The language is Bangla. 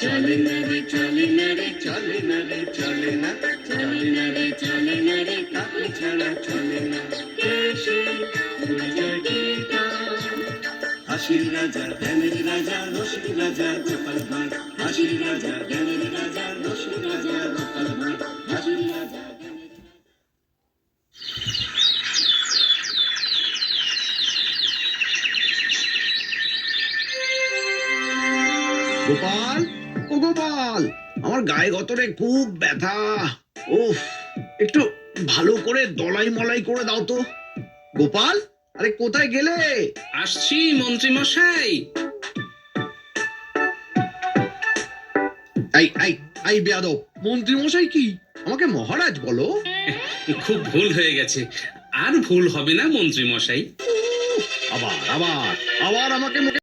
চলে না রে চলে না রে চলে না রে চলে না চলে না রে চলে না রে কাকে ছাড়া চলে না এসে পরিচয় গীতা হাসির রাজা জ্ঞানের রাজা রসিক রাজা গোপাল ভাঁড় হাসির রাজা জ্ঞানের রাজা রসিক রাজা গোপাল ভাঁড় হাসির রাজা গোপাল, ও গোপাল, আমার গায়ে গতরে খুব ব্যথা। উফ, একটু ভালো করে দলাই মলাই করে দাও তো। গোপাল, আরে কোথায় গেলে? আসছি মন্ত্রী মশাই। এই এই এই বেয়াদব, মন্ত্রী মশাই কি? আমাকে মহারাজ বলো। খুব ভুল হয়ে গেছে, আর ভুল হবে না মন্ত্রী মশাই। আবার আবার আবার আমাকে